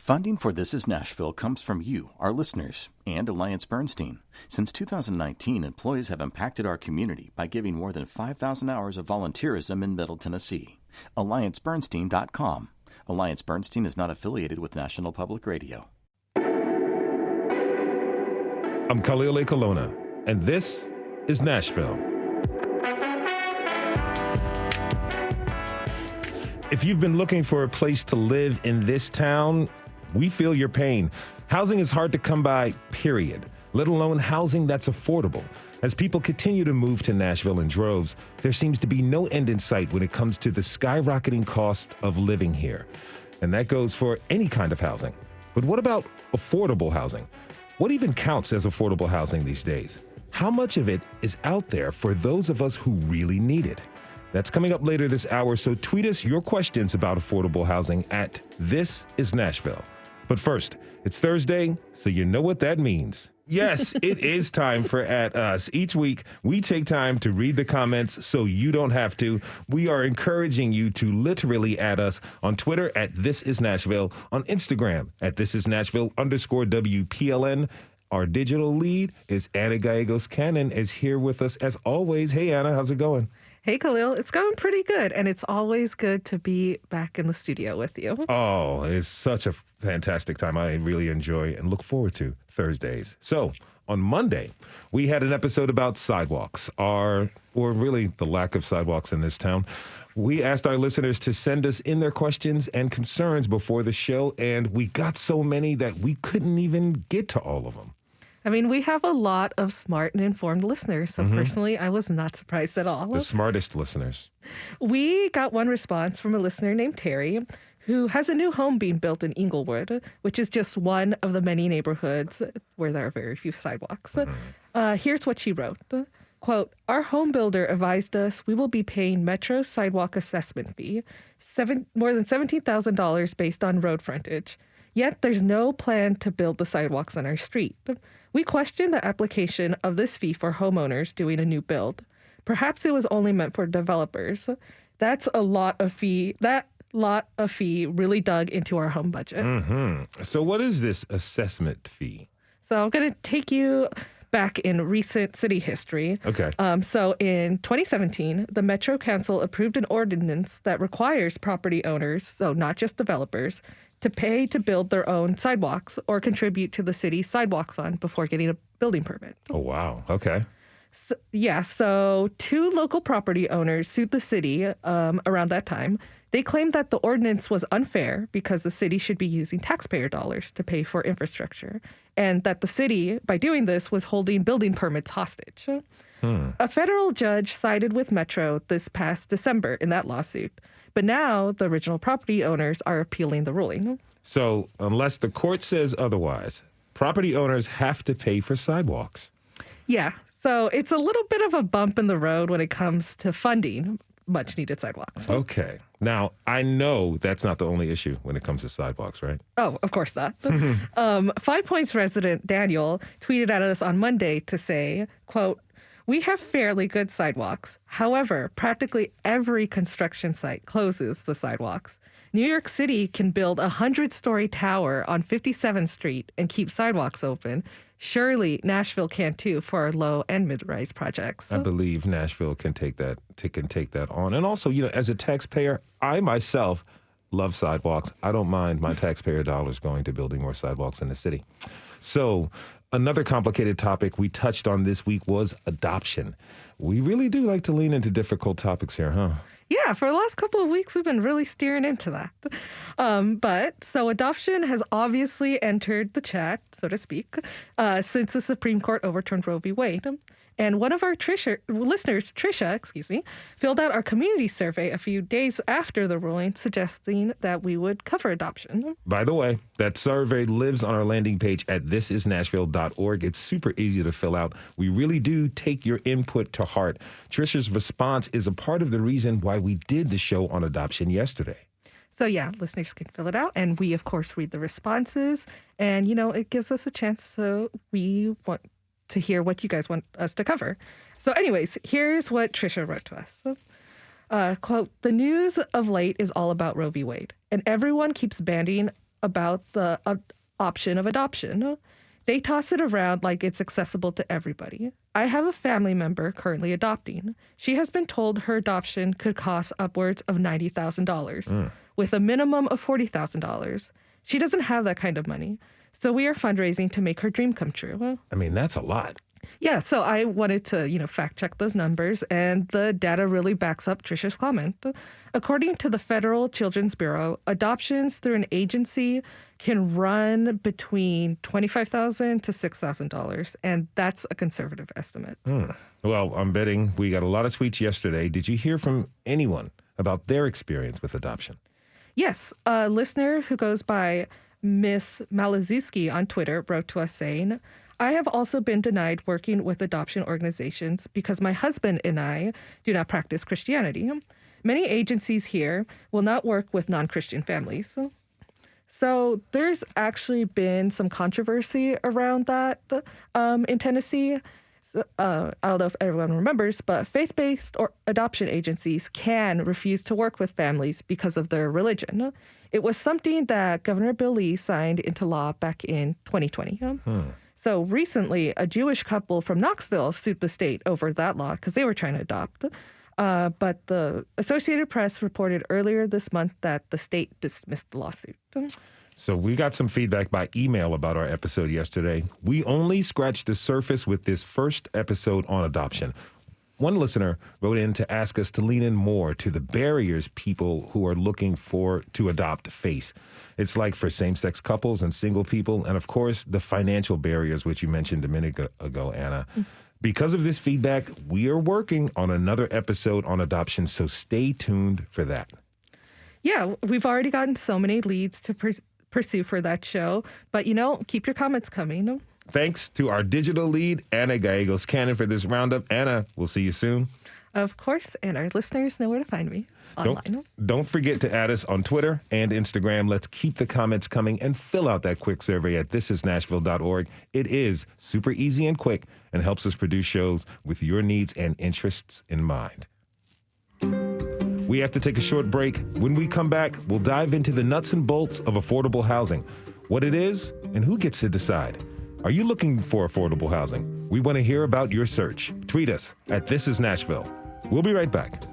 Funding for This Is Nashville comes from you, our listeners, and Alliance Bernstein. Since 2019, employees have impacted our community by giving more than 5,000 hours of volunteerism in Middle Tennessee. AllianceBernstein.com. Alliance Bernstein is not affiliated with National Public Radio. I'm Khalil Colonna, and this is Nashville. If you've been looking for a place to live in this town, we feel your pain. Housing is hard to come by, period, let alone housing that's affordable. As people continue to move to Nashville in droves, there seems to be no end in sight when it comes to the skyrocketing cost of living here. And that goes for any kind of housing. But what about affordable housing? What even counts as affordable housing these days? How much of it is out there for those of us who really need it? That's coming up later this hour, so tweet us your questions about affordable housing at This Is Nashville. But first, it's Thursday, so you know what that means. Yes, it is time for At Us. Each week, we take time to read the comments so you don't have to. We are encouraging you to literally add us on Twitter at This Is Nashville, on Instagram at This Is Nashville_WPLN. Our digital lead is Anna Gallegos-Cannon is here with us as always. Hey, Anna, how's it going? Hey, Khalil. It's going pretty good, and it's always good to be back in the studio with you. Oh, it's such a fantastic time. I really enjoy and look forward to Thursdays. So on Monday, we had an episode about sidewalks, or really the lack of sidewalks in this town. We asked our listeners to send us in their questions and concerns before the show, and we got so many that we couldn't even get to all of them. I mean, we have a lot of smart and informed listeners, so personally, I was not surprised at all. The smartest listeners. We got one response from a listener named Terry, who has a new home being built in Inglewood, which is just one of the many neighborhoods where there are very few sidewalks. Here's what she wrote. Quote, our home builder advised us we will be paying Metro sidewalk assessment fee, more than $17,000 based on road frontage. Yet there's no plan to build the sidewalks on our street. We question the application of this fee for homeowners doing a new build. Perhaps it was only meant for developers. That's a lot of fee. That lot of fee really dug into our home budget. So what is this assessment fee? So I'm going to take you back in recent city history. Okay. So in 2017, the Metro Council approved an ordinance that requires property owners, so not just developers, to pay to build their own sidewalks or contribute to the city's sidewalk fund before getting a building permit. Oh, wow. Okay. So two local property owners sued the city around that time. They claimed that the ordinance was unfair because the city should be using taxpayer dollars to pay for infrastructure, and that the city, by doing this, was holding building permits hostage. A federal judge sided with Metro this past December in that lawsuit. But now the original property owners are appealing the ruling. So unless the court says otherwise, property owners have to pay for sidewalks. Yeah. So it's a little bit of a bump in the road when it comes to funding much needed sidewalks. Okay. Now, I know that's not the only issue when it comes to sidewalks, right? Oh, of course not. 5 Points resident Daniel tweeted at us on Monday to say, quote, we have fairly good sidewalks. However, practically every construction site closes the sidewalks. New York City can build a 100-story tower on 57th Street and keep sidewalks open. Surely Nashville can too for our low and mid-rise projects. I believe Nashville can take that on. And also, as a taxpayer, I myself love sidewalks. I don't mind my taxpayer dollars going to building more sidewalks in the city. So another complicated topic we touched on this week was adoption. We really do like to lean into difficult topics here, huh? Yeah, for the last couple of weeks, we've been really steering into that. So adoption has obviously entered the chat, so to speak, since the Supreme Court overturned Roe v. Wade. And one of our listeners, Trisha, filled out our community survey a few days after the ruling, suggesting that we would cover adoption. By the way, that survey lives on our landing page at thisisnashville.org. It's super easy to fill out. We really do take your input to heart. Trisha's response is a part of the reason why we did the show on adoption yesterday. So yeah, listeners can fill it out, and we, of course, read the responses. And, it gives us a chance, so we want to hear what you guys want us to cover. So anyways, here's what Trisha wrote to us. Quote, the news of late is all about Roe v. Wade, and everyone keeps banding about the option of adoption. They toss it around like it's accessible to everybody. I have a family member currently adopting. She has been told her adoption could cost upwards of $90,000 with a minimum of $40,000. She doesn't have that kind of money. So we are fundraising to make her dream come true. I mean, that's a lot. Yeah, so I wanted to, fact check those numbers, and the data really backs up Trisha's comment. According to the Federal Children's Bureau, adoptions through an agency can run between $25,000 to $6,000, and that's a conservative estimate. Well, I'm betting we got a lot of tweets yesterday. Did you hear from anyone about their experience with adoption? Yes, a listener who goes by Miss Malazewski on Twitter wrote to us saying, I have also been denied working with adoption organizations because my husband and I do not practice Christianity. Many agencies here will not work with non-Christian families. So there's actually been some controversy around that in Tennessee. I don't know if everyone remembers, but faith-based or adoption agencies can refuse to work with families because of their religion. It was something that Governor Bill Lee signed into law back in 2020. So recently, a Jewish couple from Knoxville sued the state over that law because they were trying to adopt. But the Associated Press reported earlier this month that the state dismissed the lawsuit. So we got some feedback by email about our episode yesterday. We only scratched the surface with this first episode on adoption. One listener wrote in to ask us to lean in more to the barriers people who are looking to adopt face. It's like for same-sex couples and single people, and of course, the financial barriers, which you mentioned a minute ago, Anna. Because of this feedback, we are working on another episode on adoption, so stay tuned for that. Yeah, we've already gotten so many leads to pursue for that show, but keep your comments coming. Thanks to our digital lead, Anna Gallegos-Cannon, for this roundup. Anna, we'll see you soon. Of course, and our listeners know where to find me online. Don't forget to add us on Twitter and Instagram. Let's keep the comments coming and fill out that quick survey at thisisnashville.org. It is super easy and quick and helps us produce shows with your needs and interests in mind. We have to take a short break. When we come back, we'll dive into the nuts and bolts of affordable housing, what it is, and who gets to decide. Are you looking for affordable housing? We want to hear about your search. Tweet us at This Is Nashville. We'll be right back.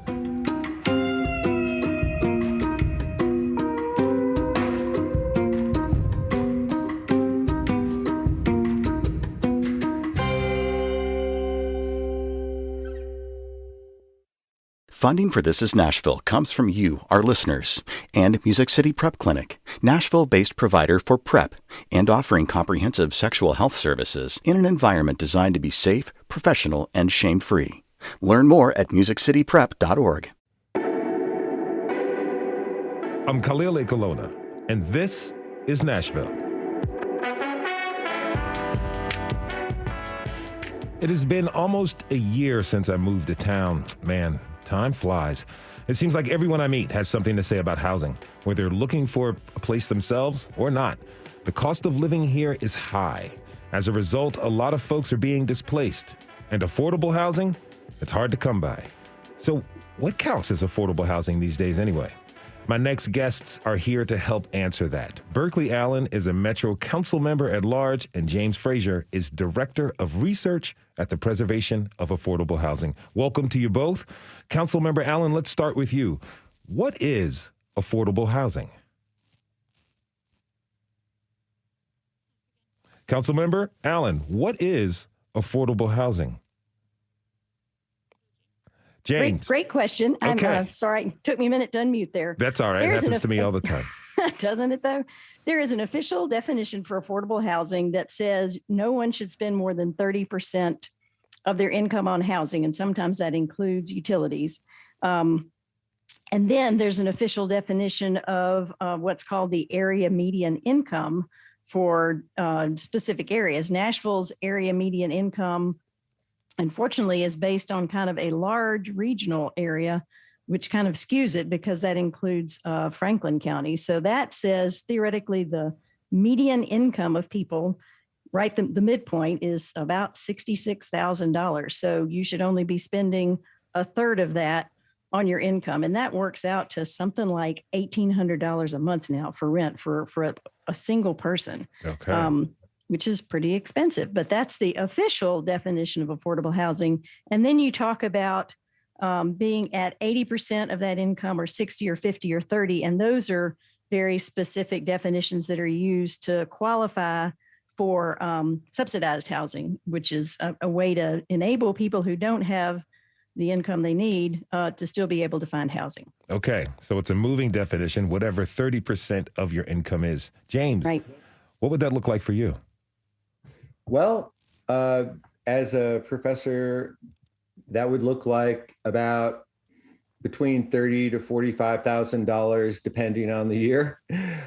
Funding for This Is Nashville comes from you, our listeners, and Music City Prep Clinic, Nashville-based provider for PrEP, and offering comprehensive sexual health services in an environment designed to be safe, professional, and shame-free. Learn more at musiccityprep.org. I'm Khalil Ekolona, and this is Nashville. It has been almost a year since I moved to town. Man, time flies. It seems like everyone I meet has something to say about housing, whether they're looking for a place themselves or not. The cost of living here is high. As a result, a lot of folks are being displaced. And affordable housing, it's hard to come by. So what counts as affordable housing these days anyway? My next guests are here to help answer that. Berkeley Allen is a Metro Council member at large, and James Frazier is Director of Research at the Preservation of Affordable Housing. Welcome to you both. Councilmember Allen, let's start with you. What is affordable housing? Councilmember Allen, what is affordable housing? James. Great question. Okay. I'm sorry. It took me a minute to unmute there. That's all right. It happens to me all the time. Doesn't it, though? There is an official definition for affordable housing that says no one should spend more than 30% of their income on housing, and sometimes that includes utilities. And then there's an official definition of what's called the area median income for specific areas. Nashville's area median income, unfortunately, is based on kind of a large regional area, which kind of skews it because that includes Franklin County. So that says theoretically the median income of people, right, the midpoint is about $66,000. So you should only be spending a third of that on your income. And that works out to something like $1,800 a month now for rent for a single person. Okay. Which is pretty expensive, but that's the official definition of affordable housing. And then you talk about being at 80% of that income, or 60 or 50 or 30. And those are very specific definitions that are used to qualify for subsidized housing, which is a way to enable people who don't have the income they need to still be able to find housing. Okay. So it's a moving definition, whatever 30% of your income is. James, Right. What would that look like for you? Well, as a professor, that would look like about between $30,000 to $45,000, depending on the year.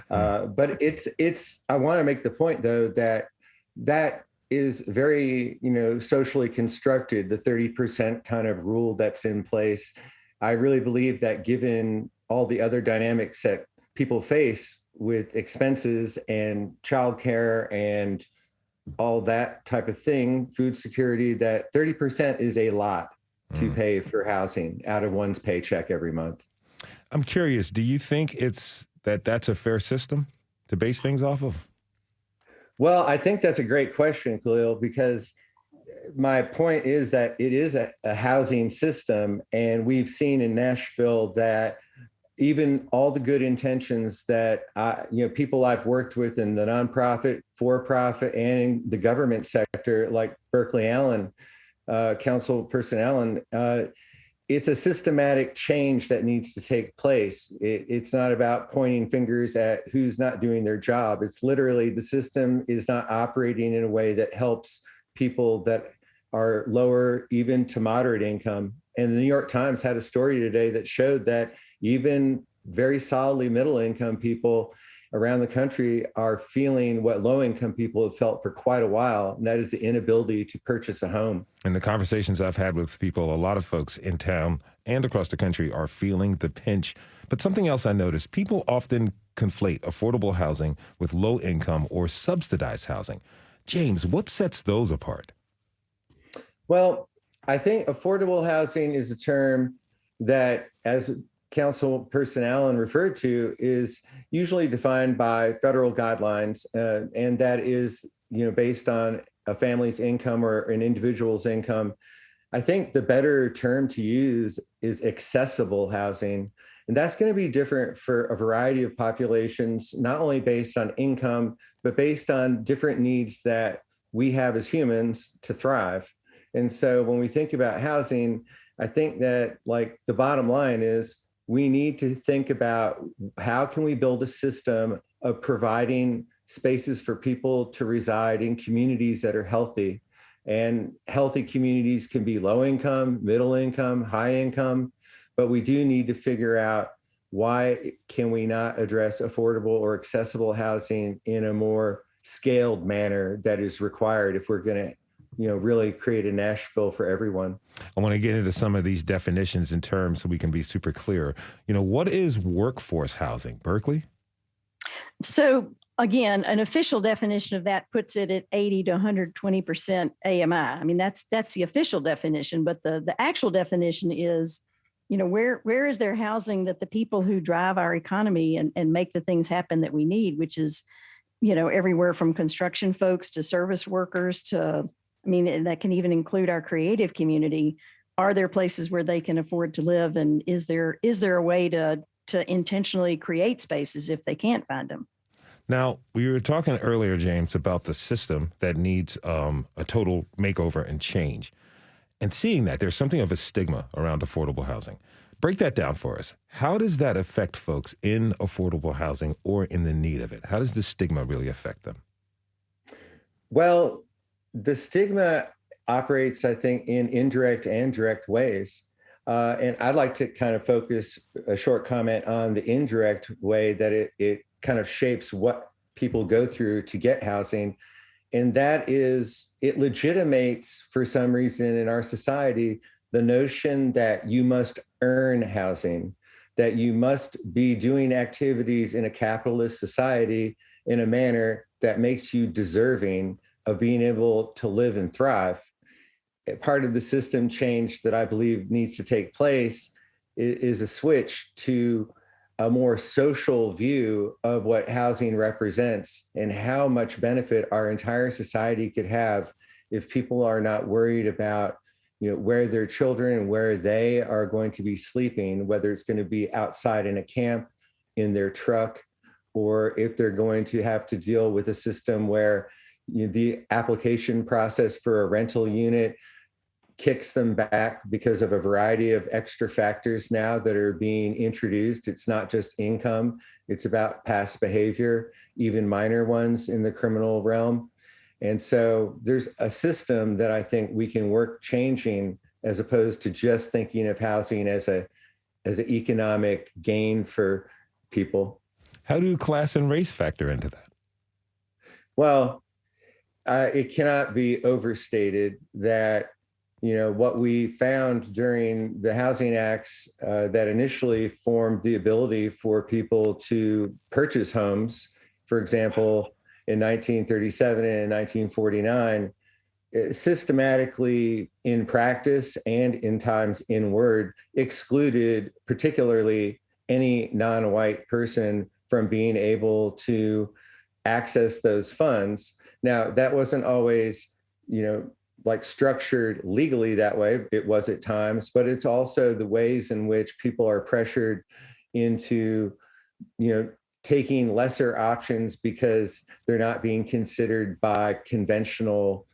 But it's. I want to make the point, though, that is very, socially constructed. The 30% kind of rule that's in place. I really believe that, given all the other dynamics that people face with expenses and childcare and all that type of thing, food security, that 30% is a lot to pay for housing out of one's paycheck every month. I'm curious, do you think that's a fair system to base things off of? Well, I think that's a great question, Khalil, because my point is that it is a housing system. And we've seen in Nashville that even all the good intentions that people I've worked with in the nonprofit, for-profit, and the government sector, like Berkeley Allen, Councilperson Allen, it's a systematic change that needs to take place. It's not about pointing fingers at who's not doing their job. It's literally the system is not operating in a way that helps people that are lower, even to moderate income. And the New York Times had a story today that showed that even very solidly middle-income people around the country are feeling what low-income people have felt for quite a while, and that is the inability to purchase a home. In the conversations I've had with people, a lot of folks in town and across the country are feeling the pinch. But something else I noticed, people often conflate affordable housing with low-income or subsidized housing. James, what sets those apart? Well, I think affordable housing is a term that, as Councilperson Allen referred to, is usually defined by federal guidelines, and that is, based on a family's income or an individual's income. I think the better term to use is accessible housing, and that's going to be different for a variety of populations, not only based on income, but based on different needs that we have as humans to thrive. And so when we think about housing, I think that, like, the bottom line is we need to think about how can we build a system of providing spaces for people to reside in communities that are healthy. And healthy communities can be low income, middle income, high income, but we do need to figure out, why can we not address affordable or accessible housing in a more scaled manner that is required if we're going to really create a Nashville for everyone. I want to get into some of these definitions and terms so we can be super clear. What is workforce housing, Berkeley? So again, an official definition of that puts it at 80 to 120% AMI. I mean, that's the official definition, but the actual definition is, where is there housing that the people who drive our economy and make the things happen that we need, which is, everywhere from construction folks to service workers to, and that can even include our creative community. Are there places where they can afford to live? And is there a way to intentionally create spaces if they can't find them? Now, we were talking earlier, James, about the system that needs a total makeover and change. And seeing that there's something of a stigma around affordable housing. Break that down for us. How does that affect folks in affordable housing or in the need of it? How does the stigma really affect them? Well, the stigma operates, I think, in indirect and direct ways. And I'd like to kind of focus a short comment on the indirect way that it kind of shapes what people go through to get housing. And that is, it legitimates, for some reason in our society, the notion that you must earn housing, that you must be doing activities in a capitalist society in a manner that makes you deserving of being able to live and thrive. Part of the system change that I believe needs to take place is a switch to a more social view of what housing represents and how much benefit our entire society could have if people are not worried about, where their children and where they are going to be sleeping, whether it's going to be outside in a camp, in their truck, or if they're going to have to deal with a system where the application process for a rental unit kicks them back because of a variety of extra factors now that are being introduced. It's not just income, it's about past behavior, even minor ones in the criminal realm. And so there's a system that I think we can work changing, as opposed to just thinking of housing as an economic gain for people. How do class and race factor into that? Well, it cannot be overstated that what we found during the housing acts that initially formed the ability for people to purchase homes, for example, in 1937 and 1949, systematically in practice and in times in word excluded particularly any non-white person from being able to access those funds. Now, that wasn't always, like structured legally that way. It was at times, but it's also the ways in which people are pressured into, taking lesser options because they're not being considered by conventional,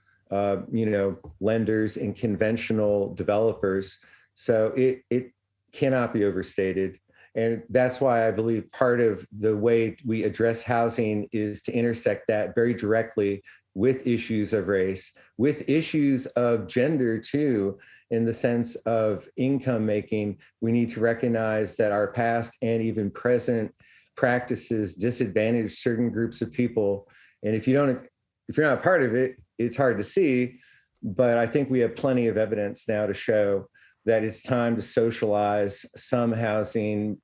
lenders and conventional developers. So it cannot be overstated. And that's why I believe part of the way we address housing is to intersect that very directly with issues of race, with issues of gender too, in the sense of income making. We need to recognize that our past and even present practices disadvantage certain groups of people. And if you're not a part of it, it's hard to see. But I think we have plenty of evidence now to show that it's time to socialize some housing,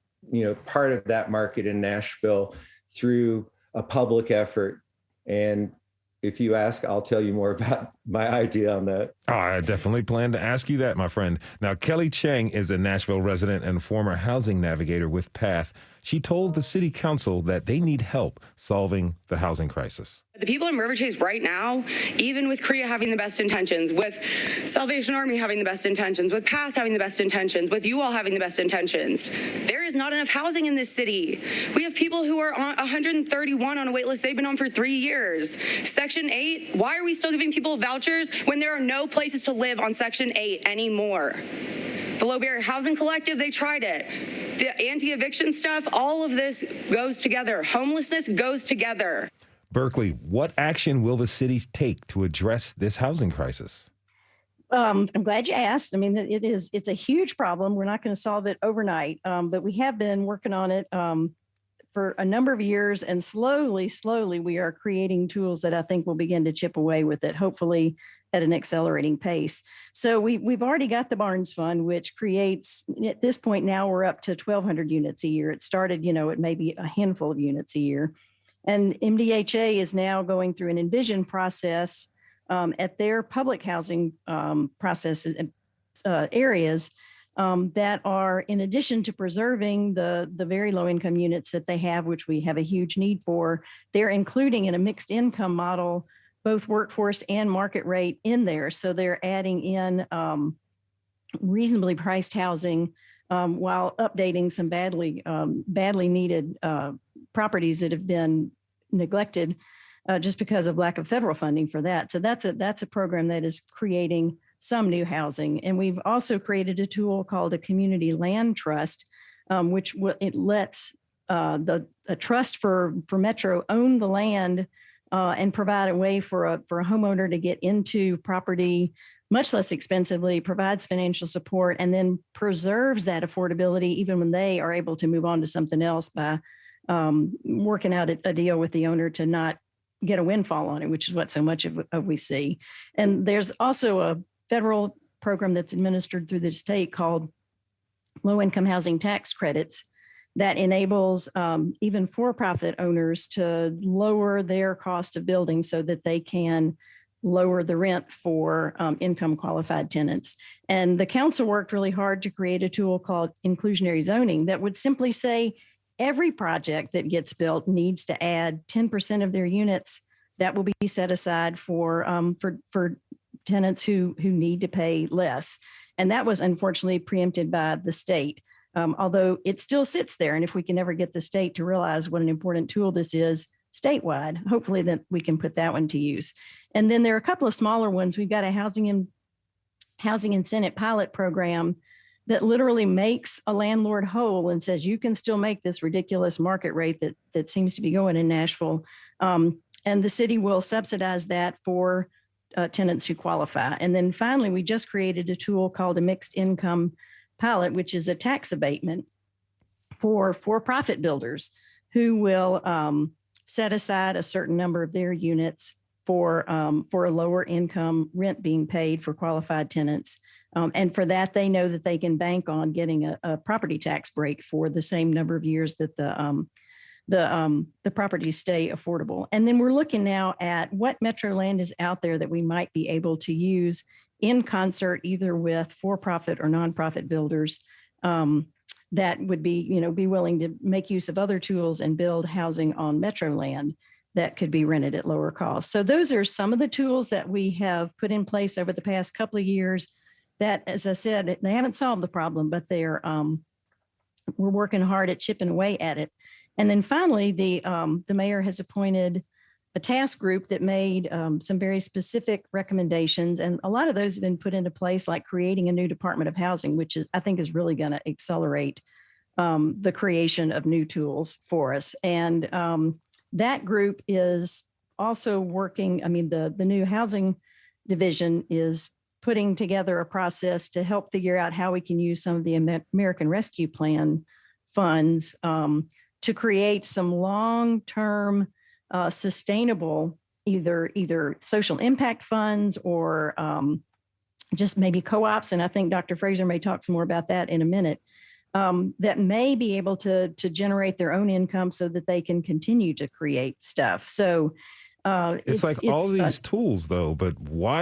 part of that market in Nashville through a public effort. And if you ask, I'll tell you more about my idea on that. Oh, I definitely plan to ask you that, my friend. Now, Kelly Chang is a Nashville resident and former housing navigator with PATH. She told the city council that they need help solving the housing crisis. The people in River Chase right now, even with CREA having the best intentions, with Salvation Army having the best intentions, with PATH having the best intentions, with you all having the best intentions, there is not enough housing in this city. We have people who are on 131 on a wait list they've been on for 3 years. Section 8, why are we still giving people vouchers when there are no places to live on Section 8 anymore? The Low Barrier Housing Collective, they tried it. The anti-eviction stuff, all of this goes together. Homelessness goes together. Berkeley, what action will the city take to address this housing crisis? I'm glad you asked. I mean, it's a huge problem. We're not going to solve it overnight, but we have been working on it for a number of years, and slowly, we are creating tools that I think will begin to chip away with it, hopefully at an accelerating pace. So we've already got the Barnes Fund, which creates, at this point now, we're up to 1,200 units a year. It started, at maybe a handful of units a year. And MDHA is now going through an envision process at their public housing processes areas that are, in addition to preserving the very low income units that they have, which we have a huge need for, they're including in a mixed income model both workforce and market rate in there. So they're adding in reasonably priced housing while updating some badly needed properties that have been neglected just because of lack of federal funding for that. So that's a program that is creating some new housing. And we've also created a tool called a community land trust, which it lets a trust for Metro own the land and provide a way for a homeowner to get into property much less expensively, provides financial support, and then preserves that affordability even when they are able to move on to something else by working out a deal with the owner to not get a windfall on it, which is what so much of we see. And there's also a federal program that's administered through the state called low-income housing tax credits that enables even for-profit owners to lower their cost of building so that they can lower the rent for income qualified tenants. And the council worked really hard to create a tool called inclusionary zoning that would simply say every project that gets built needs to add 10% of their units that will be set aside for tenants who need to pay less. And that was unfortunately preempted by the state, although it still sits there. And if we can ever get the state to realize what an important tool this is statewide, hopefully that we can put that one to use. And then there are a couple of smaller ones. We've got a housing incentive pilot program that literally makes a landlord whole and says, you can still make this ridiculous market rate that seems to be going in Nashville. And the city will subsidize that for tenants who qualify. And then finally, we just created a tool called a mixed income pilot, which is a tax abatement for for-profit builders who will set aside a certain number of their units for a lower income rent being paid for qualified tenants. And for that, they know that they can bank on getting a property tax break for the same number of years that the properties stay affordable. And then we're looking now at what metro land is out there that we might be able to use in concert, either with for-profit or nonprofit builders that would be willing to make use of other tools and build housing on metro land that could be rented at lower cost. So those are some of the tools that we have put in place over the past couple of years that, as I said, they haven't solved the problem, but we're working hard at chipping away at it. And then finally, the mayor has appointed a task group that made some very specific recommendations. And a lot of those have been put into place, like creating a new Department of Housing, which I think is really going to accelerate the creation of new tools for us. And that group is also working. The new housing division is putting together a process to help figure out how we can use some of the American Rescue Plan funds to create some long-term sustainable either social impact funds or just maybe co-ops. And I think Dr. Fraser may talk some more about that in a minute, that may be able to generate their own income so that they can continue to create stuff. So it's like all these tools, though, but why?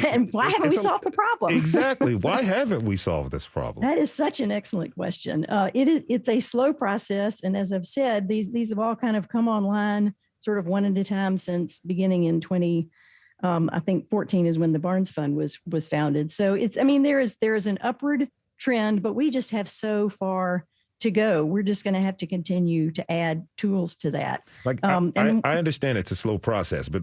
And why haven't we solved the problem? Exactly. Why haven't we solved this problem? That is such an excellent question. It's a slow process. And as I've said, these have all kind of come online sort of one at a time since beginning in 2014 is when the Barnes Fund was founded. So there is an upward trend, but we just have so far to go. We're just going to have to continue to add tools to that. I understand it's a slow process, but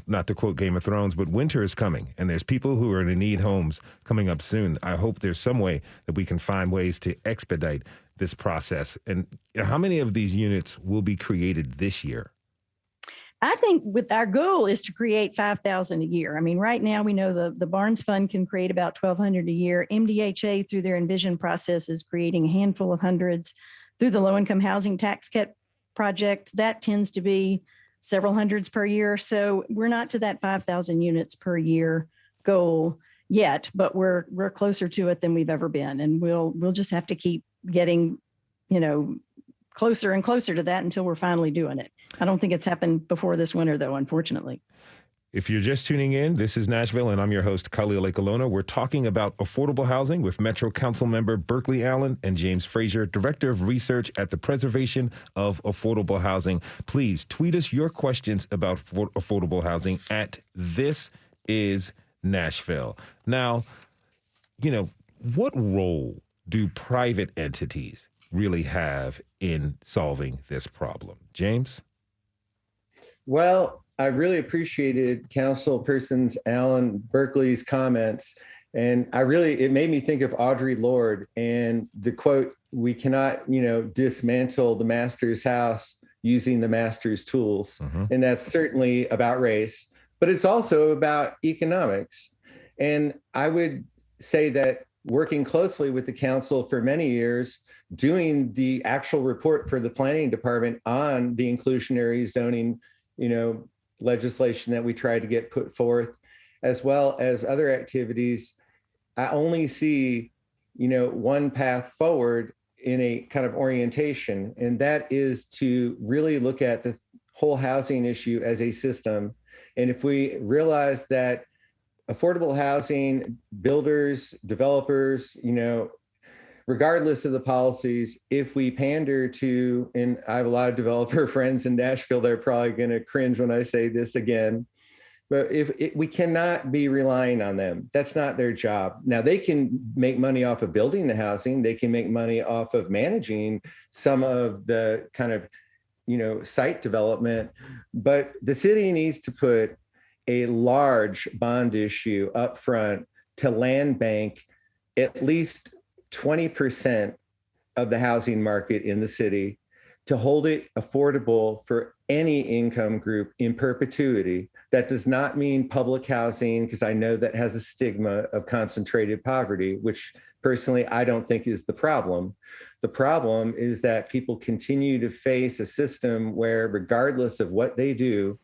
not to quote Game of Thrones, but winter is coming and there's people who are going to need homes coming up soon. I hope there's some way that we can find ways to expedite this process. And how many of these units will be created this year? I think with our goal is to create 5,000 a year. Right now we know the Barnes Fund can create about 1,200 a year. MDHA through their Envision process is creating a handful of hundreds. Through the Low Income Housing Tax Cut Project, that tends to be several hundreds per year. So we're not to that 5,000 units per year goal yet, but we're closer to it than we've ever been. And we'll just have to keep getting, closer and closer to that until we're finally doing it. I don't think it's happened before this winter, though, unfortunately. If you're just tuning in, this is Nashville, and I'm your host, Khalil Ekalona. We're talking about affordable housing with Metro Council member Berkeley Allen and James Frazier, Director of Research at the Preservation of Affordable Housing. Please tweet us your questions about affordable housing at This Is Nashville. Now, what role do private entities really have in solving this problem? James? Well, I really appreciated Councilperson Allen Berkeley's comments. And it made me think of Audre Lorde and the quote, "We cannot, dismantle the master's house using the master's tools." Mm-hmm. And that's certainly about race, but it's also about economics. And I would say that working closely with the council for many years, doing the actual report for the planning department on the inclusionary zoning, legislation that we try to get put forth, as well as other activities, I only see, one path forward in a kind of orientation, and that is to really look at the whole housing issue as a system. And if we realize that affordable housing builders, developers, regardless of the policies, if we pander to, and I have a lot of developer friends in Nashville, they're probably going to cringe when I say this again, but we cannot be relying on them. That's not their job. Now, they can make money off of building the housing. They can make money off of managing some of the kind of, site development. But the city needs to put a large bond issue up front to land bank at least 20% of the housing market in the city, to hold it affordable for any income group in perpetuity. That does not mean public housing, because I know that has a stigma of concentrated poverty, which personally I don't think is the problem. The problem is that people continue to face a system where, regardless of what they do,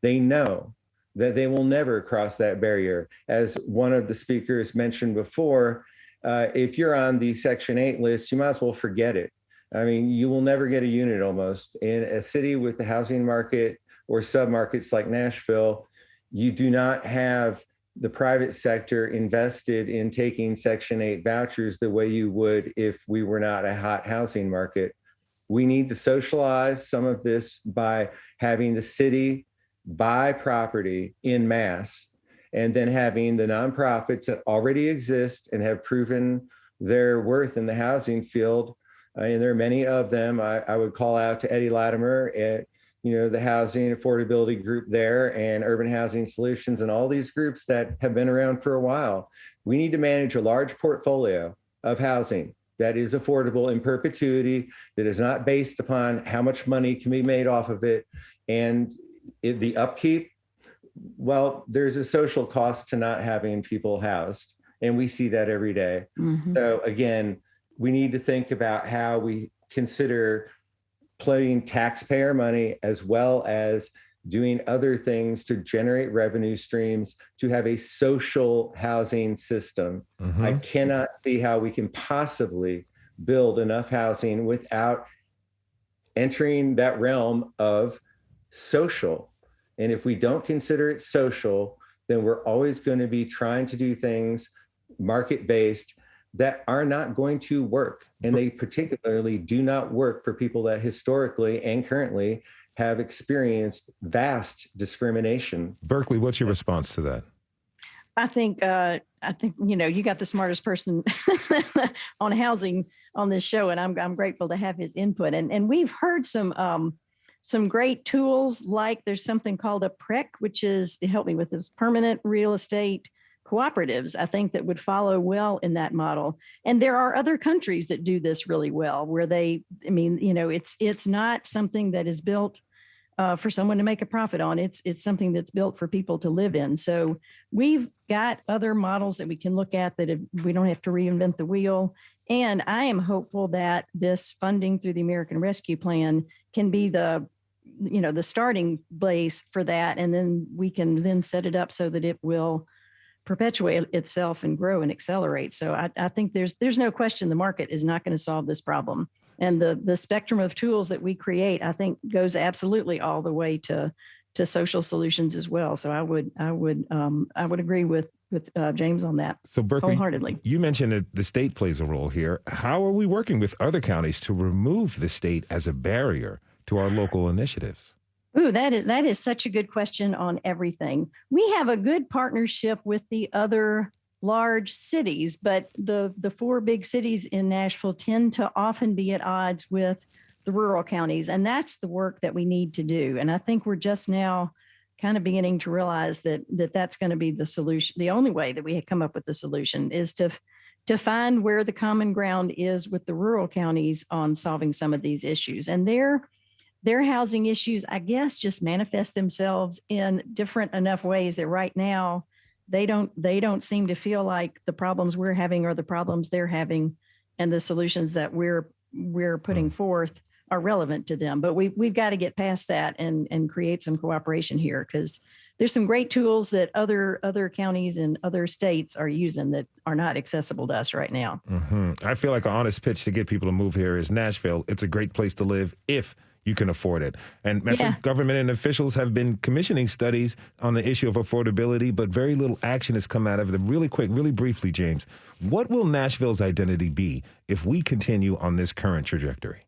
they know that they will never cross that barrier. As one of the speakers mentioned before, if you're on the Section 8 list, you might as well forget it. I mean, you will never get a unit almost. In a city with the housing market or submarkets like Nashville, you do not have the private sector invested in taking Section 8 vouchers the way you would if we were not a hot housing market. We need to socialize some of this by having the city buy property in mass, and then having the nonprofits that already exist and have proven their worth in the housing field. And there are many of them. I would call out to Eddie Latimer at the Housing Affordability Group there, and Urban Housing Solutions, and all these groups that have been around for a while. We need to manage a large portfolio of housing that is affordable in perpetuity, that is not based upon how much money can be made off of it. And the upkeep, well, there's a social cost to not having people housed, and we see that every day. Mm-hmm. So again, we need to think about how we consider putting taxpayer money as well as doing other things to generate revenue streams to have a social housing system. Mm-hmm. I cannot see how we can possibly build enough housing without entering that realm of social. And if we don't consider it social, then we're always going to be trying to do things market-based that are not going to work. And they particularly do not work for people that historically and currently have experienced vast discrimination. Berkeley, what's your response to that? I think you got the smartest person on housing on this show, and I'm grateful to have his input. And we've heard some great tools, like there's something called a PREC, which is, help me with this, permanent real estate cooperatives, I think, that would follow well in that model. And there are other countries that do this really well, where it's not something that is built for someone to make a profit on. It's something that's built for people to live in. So we've got other models that we can look at that we don't have to reinvent the wheel. And I am hopeful that this funding through the American Rescue Plan can be the starting base for that. And then we can then set it up so that it will perpetuate itself and grow and accelerate. So I think there's no question the market is not going to solve this problem. And the spectrum of tools that we create, I think, goes absolutely all the way to social solutions as well. So I would agree with James on that. So Berkeley, wholeheartedly. You mentioned that the state plays a role here. How are we working with other counties to remove the state as a barrier to our local initiatives? Ooh, that is such a good question on everything. We have a good partnership with the other large cities, but the four big cities in Nashville tend to often be at odds with the rural counties. And that's the work that we need to do. And I think we're just now kind of beginning to realize that's going to be the solution. The only way that we come up with the solution is to find where the common ground is with the rural counties on solving some of these issues. And their housing issues, I guess, just manifest themselves in different enough ways that right now they don't seem to feel like the problems we're having are the problems they're having, and the solutions that we're putting forth are relevant to them. But we've got to get past that and create some cooperation here, because there's some great tools that other counties and other states are using that are not accessible to us right now. Mm-hmm. I feel like an honest pitch to get people to move here is Nashville. It's a great place to live if you can afford it. And Metro government and officials have been commissioning studies on the issue of affordability, but very little action has come out of them. Really quick, really briefly, James, what will Nashville's identity be if we continue on this current trajectory?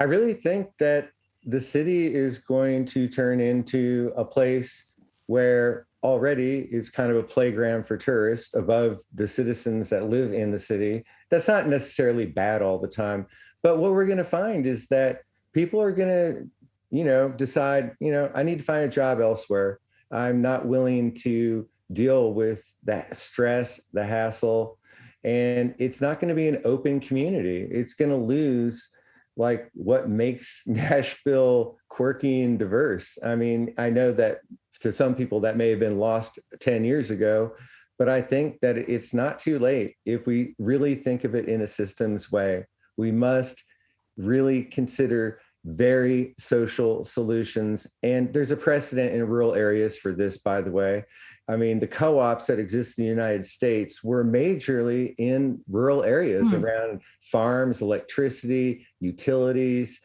I really think that the city is going to turn into a place where already is kind of a playground for tourists above the citizens that live in the city. That's not necessarily bad all the time. But what we're going to find is that people are going to, decide, I need to find a job elsewhere. I'm not willing to deal with the stress, the hassle, and it's not going to be an open community. It's going to lose like what makes Nashville quirky and diverse. I mean, I know that to some people that may have been lost 10 years ago, but I think that it's not too late if we really think of it in a systems way. We must really consider very social solutions. And there's a precedent in rural areas for this, by the way. I mean, the co-ops that exist in the United States were majorly in rural areas around farms, electricity, utilities,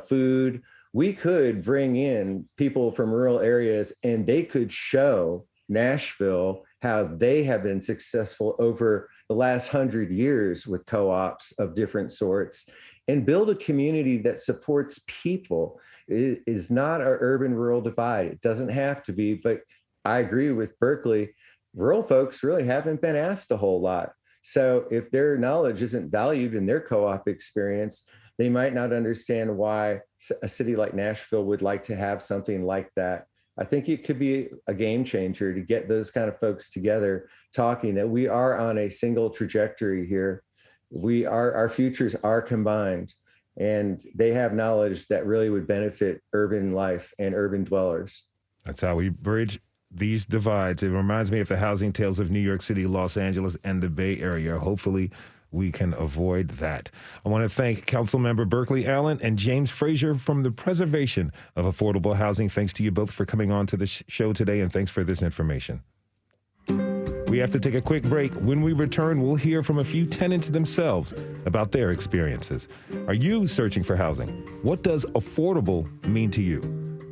food. We could bring in people from rural areas and they could show Nashville how they have been successful over the last 100 years with co-ops of different sorts and build a community that supports people. It is not an urban-rural divide. It doesn't have to be, but I agree with Berkeley. Rural folks really haven't been asked a whole lot. So if their knowledge isn't valued in their co-op experience, they might not understand why a city like Nashville would like to have something like that. I think it could be a game changer to get those kind of folks together talking that we are on a single trajectory here. Our futures are combined, and they have knowledge that really would benefit urban life and urban dwellers. That's how we bridge these divides. It reminds me of the housing tales of New York City, Los Angeles, and the Bay Area. Hopefully, we can avoid that. I want to thank Councilmember Berkeley Allen and James Frazier from the Preservation of Affordable Housing. Thanks to you both for coming on to the show today, and thanks for this information. We have to take a quick break. When we return, we'll hear from a few tenants themselves about their experiences. Are you searching for housing? What does affordable mean to you?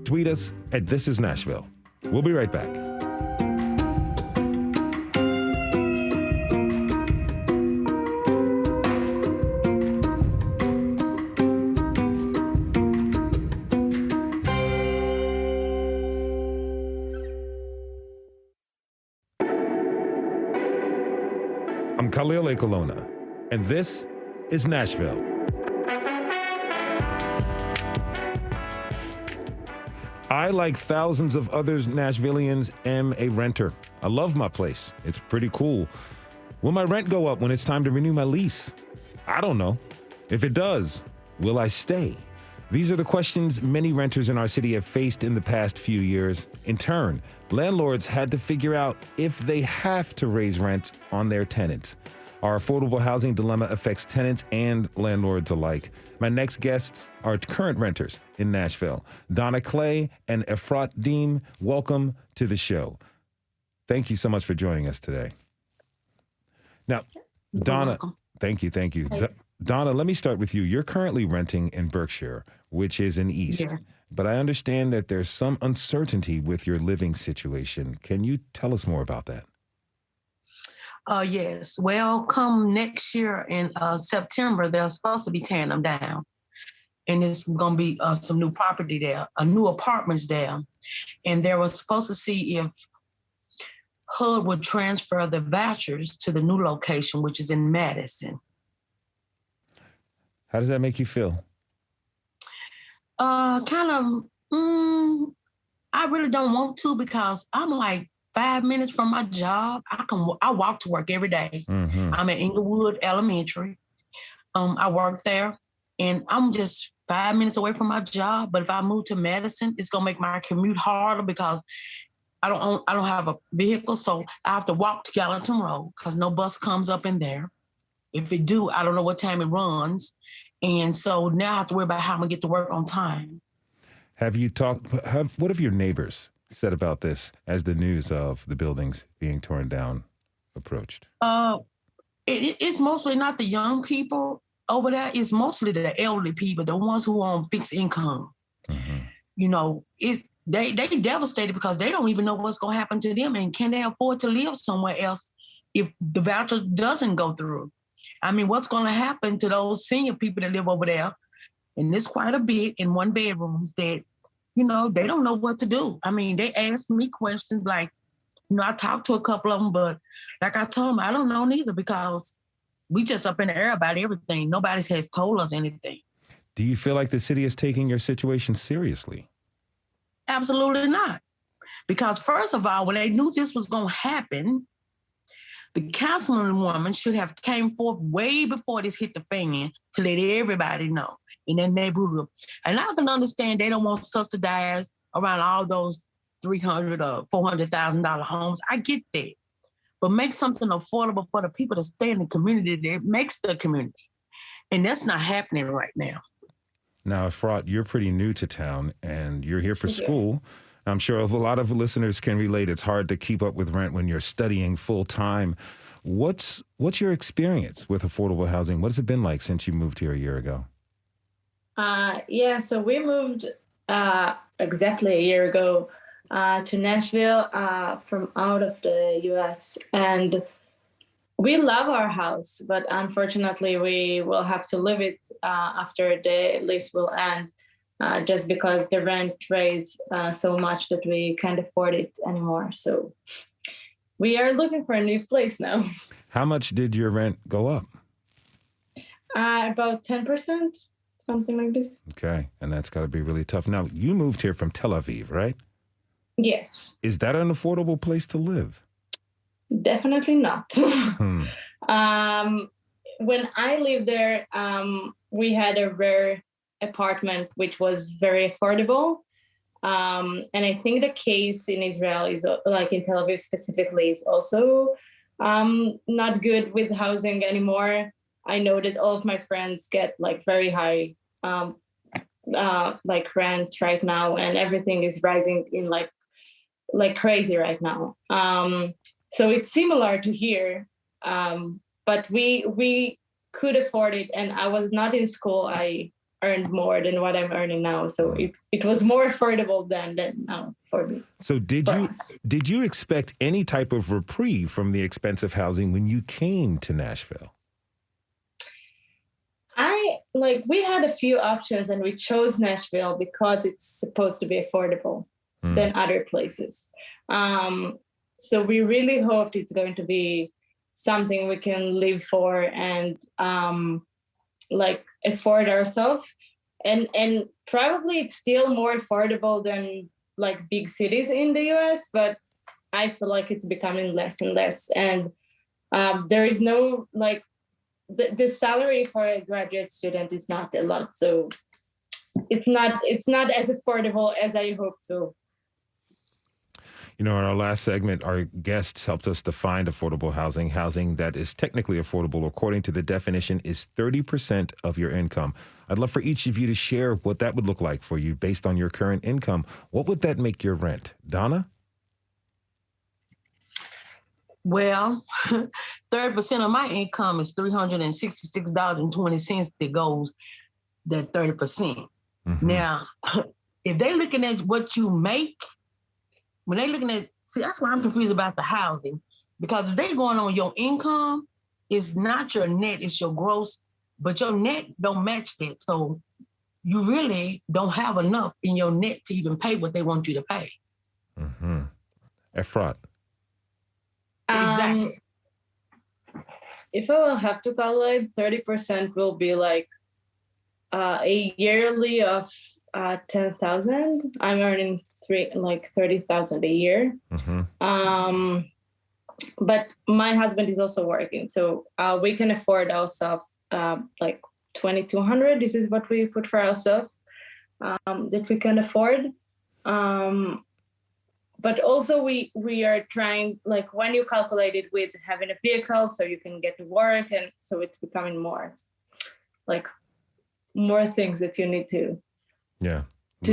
Tweet us at This Is Nashville. We'll be right back. I'm Khalil Ekolona, and this is Nashville. I, like thousands of others Nashvillians, am a renter. I love my place. It's pretty cool. Will my rent go up when it's time to renew my lease? I don't know. If it does, will I stay? These are the questions many renters in our city have faced in the past few years. In turn, landlords had to figure out if they have to raise rents on their tenants. Our affordable housing dilemma affects tenants and landlords alike. My next guests are current renters in Nashville. Donna Clay and Efrat Deem, welcome to the show. Thank you so much for joining us today. Now, Donna, thank you. Donna, let me start with you. You're currently renting in Berkshire, which is in East. Yeah. But I understand that there's some uncertainty with your living situation. Can you tell us more about that? Yes. Well, come next year in September, they're supposed to be tearing them down. And there's going to be some new property there, new apartments there. And they were supposed to see if HUD would transfer the vouchers to the new location, which is in Madison. How does that make you feel? I really don't want to because I'm like 5 minutes from my job. I walk to work every day. Mm-hmm. I'm at Inglewood Elementary. I work there, and I'm just 5 minutes away from my job. But if I move to Madison, it's gonna make my commute harder because I don't have a vehicle, so I have to walk to Gallatin Road because no bus comes up in there. If it do, I don't know what time it runs. And so now I have to worry about how I'm gonna get to work on time. What have your neighbors said about this as the news of the buildings being torn down approached? It's mostly not the young people. over there is mostly the elderly people, the ones who are on fixed income. Mm-hmm. You know, they devastated because they don't even know what's going to happen to them, and can they afford to live somewhere else if the voucher doesn't go through? I mean, what's going to happen to those senior people that live over there? And there's quite a bit in one bedrooms that, you know, they don't know what to do. I mean, they ask me questions like, you know, I talked to a couple of them, but like I told them, I don't know neither, because we just up in the air about everything. Nobody has told us anything. Do you feel like the city is taking your situation seriously? Absolutely not. Because first of all, when they knew this was going to happen, the councilwoman should have came forth way before this hit the fan to let everybody know in that neighborhood. And I can understand they don't want subsidized around all those $300,000 or $400,000 homes. I get that. But make something affordable for the people that stay in the community that makes the community. And that's not happening right now. Now, Efrat, you're pretty new to town and you're here for school. I'm sure a lot of listeners can relate. It's hard to keep up with rent when you're studying full time. What's your experience with affordable housing? What has it been like since you moved here a year ago? So we moved exactly a year ago to Nashville from out of the U.S. And we love our house, but unfortunately we will have to leave it after the lease will end, just because the rent raised so much that we can't afford it anymore. So we are looking for a new place now. How much did your rent go up? About 10%, something like this. Okay, and that's got to be really tough. Now, you moved here from Tel Aviv, right? Yes. Is that an affordable place to live? Definitely not. When I lived there, we had a rare apartment, which was very affordable. And I think the case in Israel is, like in Tel Aviv specifically, is also not good with housing anymore. I know that all of my friends get like very high like rent right now, and everything is rising in like crazy right now. So it's similar to here, but we could afford it, and I was not in school. I earned more than what I'm earning now, so it was more affordable than now for me. So did you expect any type of reprieve from the expensive housing when you came to Nashville? We had a few options, and we chose Nashville because it's supposed to be affordable than other places. So we really hoped it's going to be something we can live for and afford ourselves. And probably it's still more affordable than like big cities in the US, but I feel like it's becoming less and less. And there is no the salary for a graduate student is not a lot. So it's not as affordable as I hoped so. You know, in our last segment, our guests helped us define affordable housing. Housing that is technically affordable, according to the definition, is 30% of your income. I'd love for each of you to share what that would look like for you based on your current income. What would that make your rent? Donna? Well, 30% of my income is $366.20 that goes that 30%. Mm-hmm. Now, if they're looking at what you make, when they're looking at, see, that's why I'm confused about the housing. Because if they're going on your income, it's not your net, it's your gross, but your net don't match that. So you really don't have enough in your net to even pay what they want you to pay. Mm-hmm. Efrat. Exactly. If I will have to calculate, 30% will be like a yearly of 10,000. I'm earning 30,000 a year. Mm-hmm. But my husband is also working, so we can afford ourselves like 2,200. This is what we put for ourselves that we can afford. But also we are trying, like when you calculate it with having a vehicle so you can get to work, and so it's becoming more things that you need to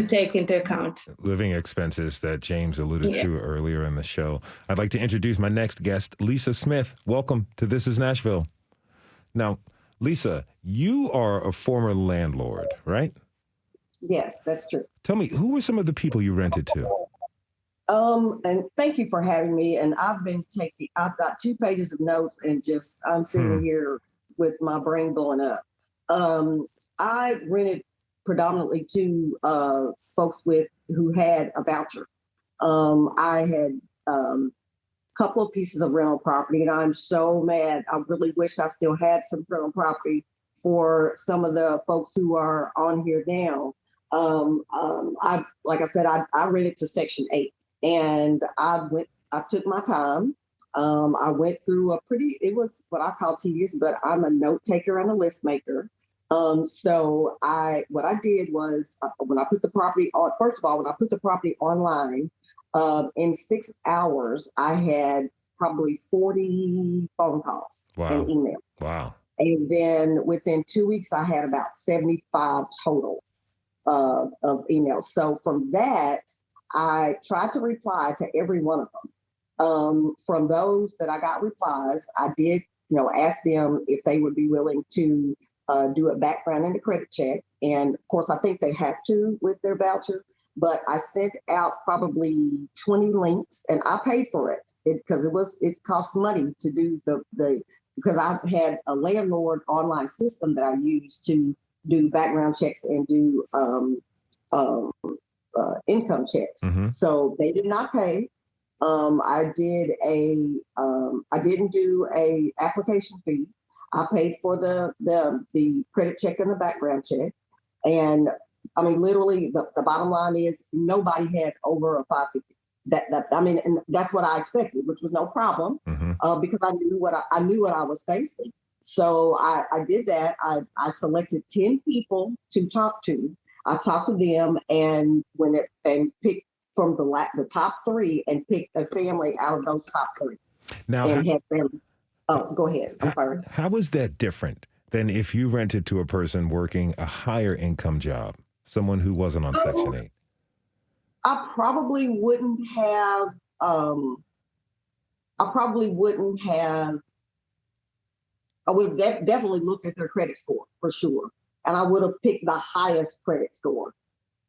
take into account. Living expenses that James alluded to earlier in the show. I'd like to introduce my next guest, Lisa Smith. Welcome to This is Nashville. Now, Lisa, you are a former landlord, right? Yes, that's true. Tell me, who were some of the people you rented to? And thank you for having me. And I've got 2 pages of notes and I'm sitting here with my brain blowing up. I rented predominantly to folks who had a voucher. I had a couple of pieces of rental property, and I'm so mad. I really wished I still had some rental property for some of the folks who are on here now. Like I said, I rented to Section 8, and I took my time. I went through it was what I call tedious, but I'm a note taker and a list maker. So what I did was when I put the property on, first of all, when I put the property online, in 6 hours, I had probably 40 phone calls and email. Wow. And then within 2 weeks, I had about 75 total of emails. So from that, I tried to reply to every one of them. From those that I got replies, I did, ask them if they would be willing to do a background and a credit check. And of course, I think they have to with their voucher, but I sent out probably 20 links and I paid for it because it cost money to do because I had a landlord online system that I used to do background checks and do income checks. Mm-hmm. So they did not pay. I didn't do a application fee. I paid for the credit check and the background check. And I mean, literally the bottom line is nobody had over a 550. And that's what I expected, which was no problem, because I knew what I was facing. So I did that. I selected 10 people to talk to. I talked to them and picked from the top 3 and picked a family out of those top 3. Now, had families. Oh, go ahead. I'm sorry. How is that different than if you rented to a person working a higher income job, someone who wasn't on Section 8? I probably wouldn't have. I would have definitely looked at their credit score for sure, and I would have picked the highest credit score,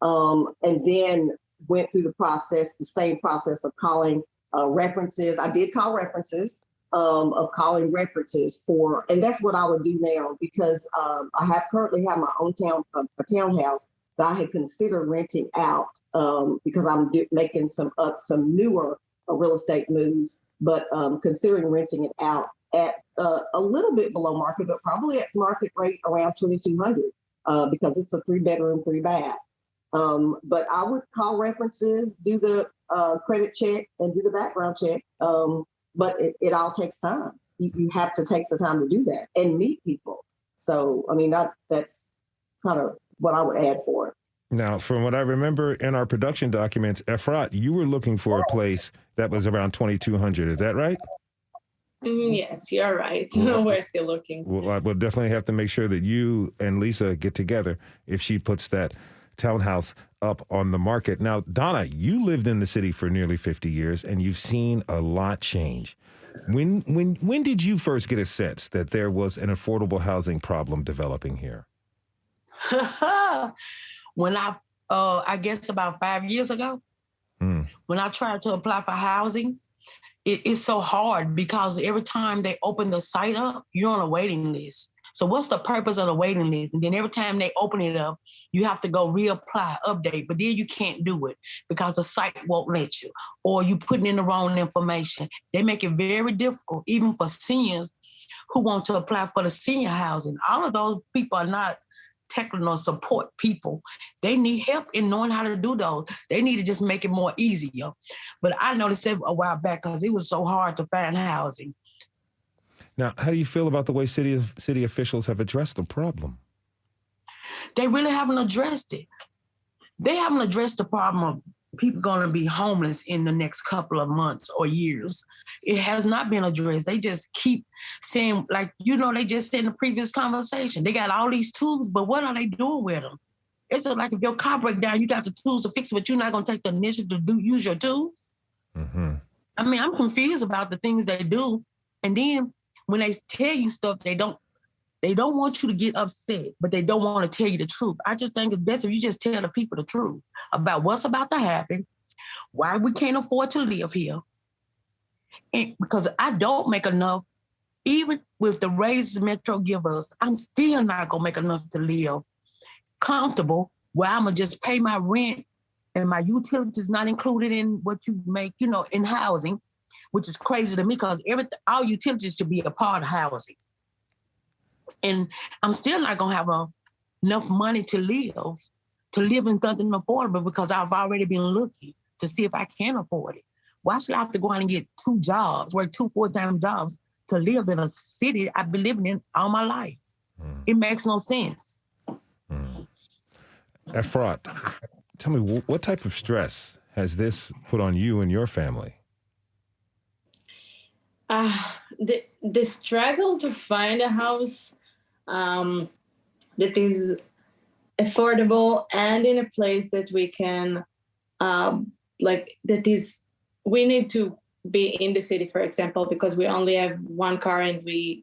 and then went through the same process of calling references. I did call references. Of calling references and that's what I would do now because I currently have my own a townhouse that I had considered renting out because I'm making some newer real estate moves, but considering renting it out at a little bit below market, but probably at market rate around $2,200 because it's a 3-bedroom, 3-bath. But I would call references, do the credit check, and do the background check. But it all takes time. You have to take the time to do that and meet people. So, I mean, that's kind of what I would add for it. Now, from what I remember in our production documents, Efrat, you were looking for a place that was around $2,200. Is that right? Yes, you're right. We're still looking. Well, I will definitely have to make sure that you and Lisa get together if she puts that townhouse up on the market. Now, Donna, you lived in the city for nearly 50 years and you've seen a lot change. When did you first get a sense that there was an affordable housing problem developing here? When I guess about 5 years ago, when I tried to apply for housing, it's so hard because every time they open the site up, you're on a waiting list. So what's the purpose of the waiting list? And then every time they open it up, you have to go reapply, update, but then you can't do it because the site won't let you, or you putting in the wrong information. They make it very difficult, even for seniors who want to apply for the senior housing. All of those people are not technical support people. They need help in knowing how to do those. They need to just make it more easier. But I noticed it a while back because it was so hard to find housing. Now, how do you feel about the way city officials have addressed the problem? They really haven't addressed it. They haven't addressed the problem of people going to be homeless in the next couple of months or years. It has not been addressed. They just keep saying, like, they just said in the previous conversation, they got all these tools, but what are they doing with them? It's like if your car breaks down, you got the tools to fix it, but you're not going to take the initiative to use your tools. Mm-hmm. I mean, I'm confused about the things they do. And then when they tell you stuff, they don't They don't want you to get upset, but they don't want to tell you the truth. I just think it's best if you just tell the people the truth about what's about to happen, why we can't afford to live here. And because I don't make enough, even with the raises Metro give us, I'm still not gonna make enough to live comfortable where I'm gonna just pay my rent and my utilities not included in what you make, in housing, which is crazy to me because all utilities should be a part of housing. And I'm still not gonna have enough money to live in something affordable because I've already been looking to see if I can afford it. Why should I have to go out and get 2 jobs, work 2 full-time jobs to live in a city I've been living in all my life? It makes no sense. Efrat, tell me, what type of stress has this put on you and your family? The struggle to find a house that is affordable and in a place that we can, we need to be in the city, for example, because we only have 1 car and we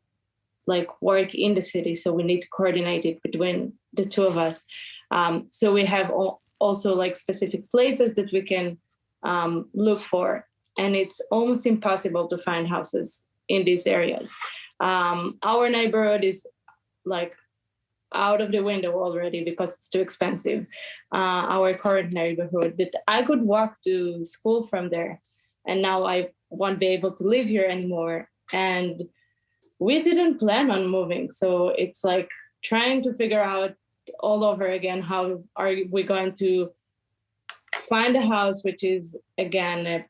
work in the city. So we need to coordinate it between the 2 of us. So we have also specific places that we can look for. And it's almost impossible to find houses in these areas. Our neighborhood is out of the window already because it's too expensive. Our current neighborhood, that I could walk to school from there, and now I won't be able to live here anymore. And we didn't plan on moving. So it's trying to figure out all over again, how are we going to find a house, which is, again,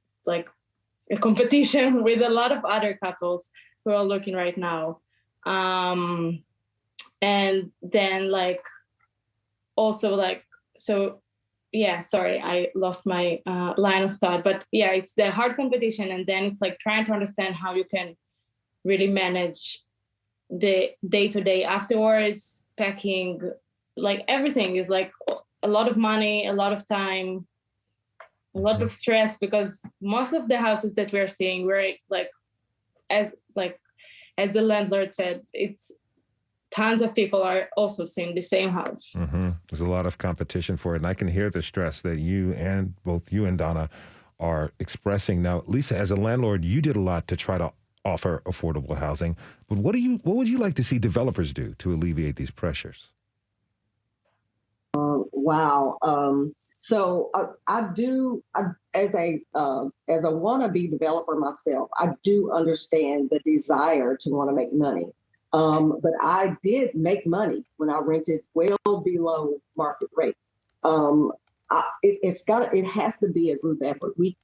a competition with a lot of other couples who are looking right now. And then sorry, I lost my line of thought, but yeah, it's the hard competition. And then it's trying to understand how you can really manage the day-to-day afterwards, packing, everything is a lot of money, a lot of time, a lot of stress, because most of the houses that we're seeing, we're as the landlord said, it's tons of people are also seeing the same house. There's a lot of competition for it, and I can hear the stress that both you and Donna are expressing. Now, Lisa, as a landlord, you did a lot to try to offer affordable housing, but what would you like to see developers do to alleviate these pressures? Wow. So as a wannabe developer myself, I do understand the desire to want to make money. But I did make money when I rented well below market rate. It has to be a group effort. We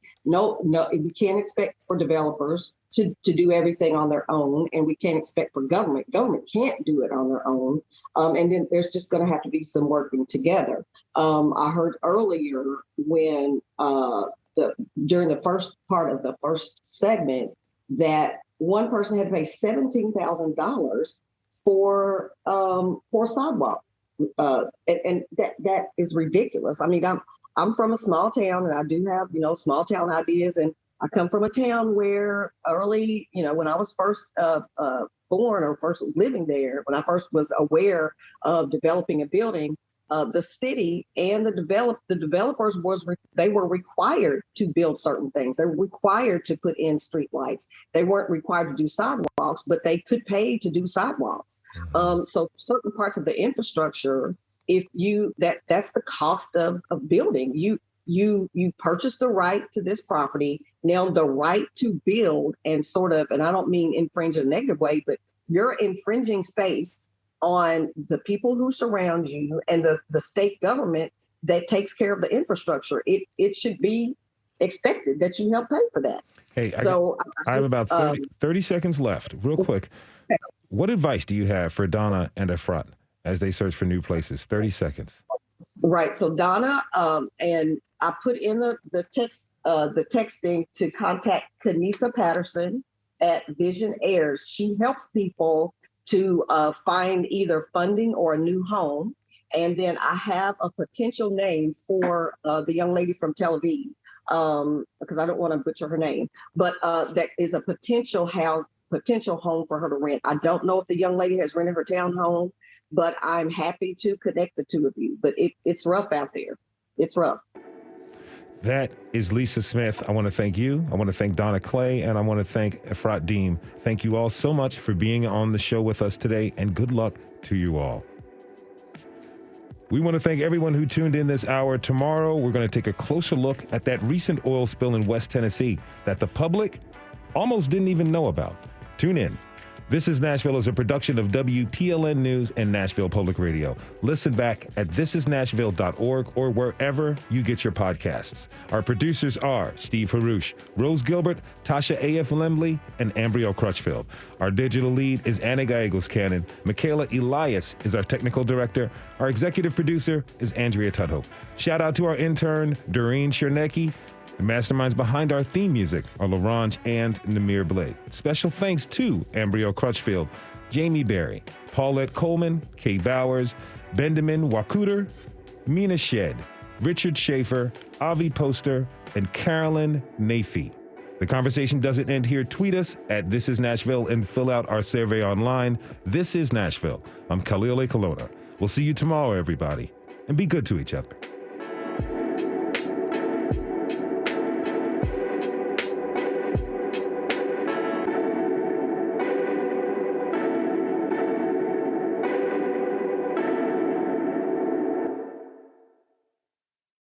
can't expect for developers to do everything on their own, and we can't expect for government. Government can't do it on their own. And then there's just going to have to be some working together. I heard earlier when during the first part of the first segment that one person had to pay $17,000 for sidewalk, and that is ridiculous. I mean, I'm from a small town, and I do have small town ideas, and I come from a town where early, when I was first born or first living there, when I first was aware of developing a building, the city and the developers they were required to build certain things. They were required to put in street lights. They weren't required to do sidewalks, but they could pay to do sidewalks. So certain parts of the infrastructure, that's the cost of building. You purchase the right to this property. Now the right to build and I don't mean infringe in a negative way, but you're infringing space on the people who surround you and the state government that takes care of the infrastructure. It should be expected that you help pay for that. Hey, I have about 30 seconds left. Real quick. Okay. What advice do you have for Donna and Efrat as they search for new places? 30 seconds. Right. So Donna, and I put in the texting to contact Kenisa Patterson at Vision Heirs. She helps people to find either funding or a new home. And then I have a potential name for the young lady from Tel Aviv, because I don't want to butcher her name, but that is a potential potential home for her to rent. I don't know if the young lady has rented her townhome, but I'm happy to connect the two of you. But it's rough out there. It's rough. That is Lisa Smith. I want to thank you. I want to thank Donna Clay, and I want to thank Efrat Deem. Thank you all so much for being on the show with us today, and good luck to you all. We want to thank everyone who tuned in this hour. Tomorrow, we're going to take a closer look at that recent oil spill in West Tennessee that the public almost didn't even know about. Tune in. This is Nashville is a production of WPLN News and Nashville Public Radio. Listen back at thisisnashville.org or wherever you get your podcasts. Our producers are Steve Harouche, Rose Gilbert, Tasha A.F. Lemley, and Ambriel Crutchfield. Our digital lead is Anna Gallegos-Cannon. Michaela Elias is our technical director. Our executive producer is Andrea Tudhope. Shout out to our intern, Doreen Chernecki. The masterminds behind our theme music are LaRange and Namir Blake. Special thanks to Ambriel Crutchfield, Jamie Berry, Paulette Coleman, Kay Bowers, Benjamin Wachter, Mina Shedd, Richard Shaffer, Avi Poster, and Carolyn Naifeh. The conversation doesn't end here. Tweet us at This Is Nashville and fill out our survey online. This is Nashville. I'm Khalil A. Colonna. We'll see you tomorrow, everybody, and be good to each other.